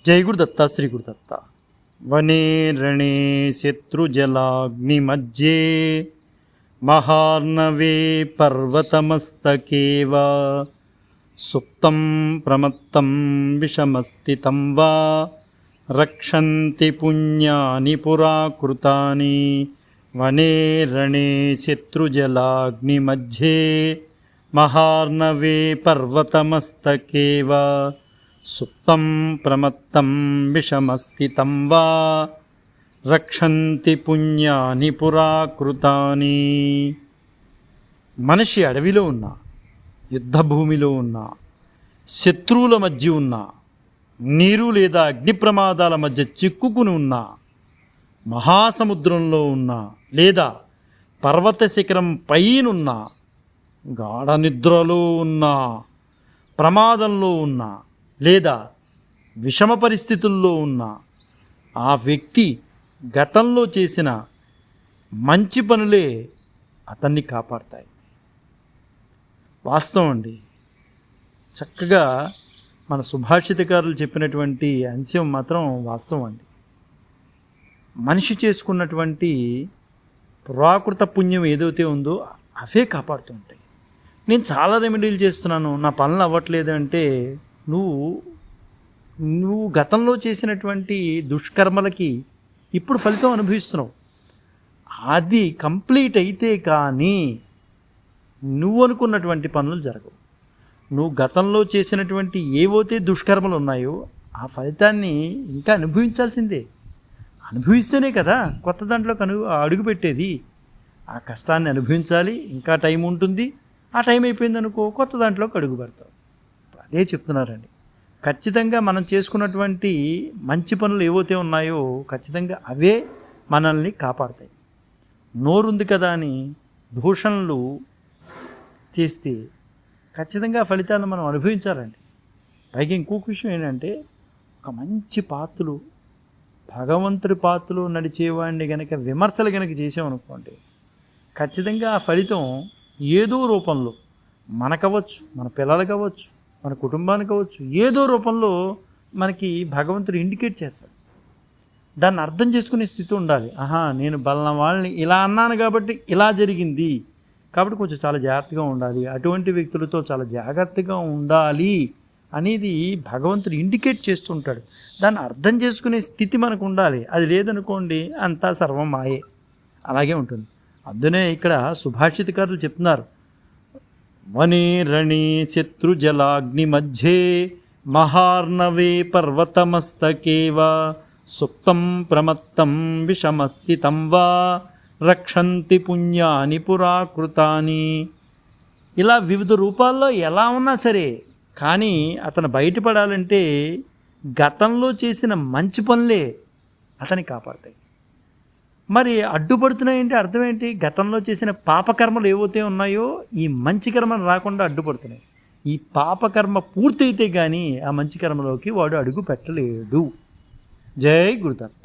జై గురుదత్త శ్రీ గురుదత్త. వనే రణే శత్రుజలాగ్నిమధ్యే మహార్ణవే పర్వతమస్తకే వా సుప్తం ప్రమత్తం విషమస్థితం వా రక్షంతి పుణ్యాని పురాకృతాని. వనే రణే శత్రుజలాగ్నిమధ్యే మహార్ణవే పర్వతమస్తకే వా సుప్తం ప్రమత్తం విషమస్థితం వా రక్షంతి పుణ్యాని పురాకృతాని. మనిషి అడవిలో ఉన్న, యుద్ధభూమిలో ఉన్న, శత్రువుల మధ్య ఉన్న, నీరు లేదా అగ్ని ప్రమాదాల మధ్య చిక్కుకుని ఉన్న, మహాసముద్రంలో ఉన్న లేదా పర్వత శిఖరం పైనున్న, గాఢ నిద్రలో ఉన్న, ప్రమాదంలో ఉన్న లేదా విషమ పరిస్థితుల్లో ఉన్న ఆ వ్యక్తి గతంలో చేసిన మంచి పనులే అతన్ని కాపాడతాయి. వాస్తవం అండి. చక్కగా మన సుభాషితకారులు చెప్పినటువంటి అంశం మాత్రం వాస్తవం అండి. మనిషి చేసుకున్నటువంటి పురాకృత పుణ్యం ఏదైతే ఉందో అవే కాపాడుతూ ఉంటాయి. నేను చాలా రెమెడీలు చేస్తున్నాను, నా పనులు అవ్వట్లేదు అంటే నువ్వు గతంలో చేసినటువంటి దుష్కర్మలకి ఇప్పుడు ఫలితం అనుభవిస్తున్నావు. అది కంప్లీట్ అయితే కానీ నువ్వు అనుకున్నటువంటి పనులు జరగవు. నువ్వు గతంలో చేసినటువంటి ఏవైతే దుష్కర్మలు ఉన్నాయో ఆ ఫలితాన్ని ఇంకా అనుభవించాల్సిందే. అనుభవిస్తేనే కదా కొత్త దాంట్లోకి అడుగు పెట్టేది. ఆ కష్టాన్ని అనుభవించాలి. ఇంకా టైం ఉంటుంది. ఆ టైం అయిపోయింది అనుకో, కొత్త దాంట్లోకి అడుగు పెడతావు. అదే చెప్తున్నారండి. ఖచ్చితంగా మనం చేసుకున్నటువంటి మంచి పనులు ఏవైతే ఉన్నాయో ఖచ్చితంగా అవే మనల్ని కాపాడతాయి. నోరుంది కదా అని దూషణలు చేస్తే ఖచ్చితంగా ఫలితాలను మనం అనుభవించాలండి. పైగా ఇంకొక విషయం ఏంటంటే, ఒక మంచి పాత్రలు, భగవంతుడి పాత్రలు నడిచేవాడిని కనుక విమర్శలు కనుక చేసామనుకోండి, ఖచ్చితంగా ఆ ఫలితం ఏదో రూపంలో మనకవచ్చు, మన పిల్లలకు అవ్వచ్చు, మన కుటుంబానికి అవ్వచ్చు, ఏదో రూపంలో మనకి భగవంతుడు ఇండికేట్ చేస్తాడు. దాన్ని అర్థం చేసుకునే స్థితి ఉండాలి. నేను బలన వాళ్ళని ఇలా అన్నాను కాబట్టి ఇలా జరిగింది, కాబట్టి కొంచెం చాలా జాగ్రత్తగా ఉండాలి, అటువంటి వ్యక్తులతో చాలా జాగ్రత్తగా ఉండాలి అనేది భగవంతుడు ఇండికేట్ చేస్తుంటాడు. దాన్ని అర్థం చేసుకునే స్థితి మనకు ఉండాలి. అది లేదనుకోండి అంతా సర్వం మాయే, అలాగే ఉంటుంది. అందునే ఇక్కడ సుభాషితకారులు చెప్తున్నారు, వనే రణే శత్రుజలాగ్ని మధ్యే మహార్ణవే పర్వతమస్తకే వా సుప్తం ప్రమత్తం విషమస్థితం వా రక్షంతి పుణ్యాని పురాకృతాని. ఇలా వివిధ రూపాల్లో ఎలా ఉన్నా సరే కానీ అతను బయటపడాలంటే గతంలో చేసిన మంచి పనులే అతన్ని కాపాడతాయి. మరి అడ్డుపడుతున్నాయంటే అర్థం ఏంటి? గతంలో చేసిన పాపకర్మలు ఏవైతే ఉన్నాయో ఈ మంచి కర్మలు రాకుండా అడ్డుపడుతున్నాయి. ఈ పాపకర్మ పూర్తయితే కానీ ఆ మంచి కర్మలోకి వాడు అడుగు పెట్టలేడు. జై గురుదత్త.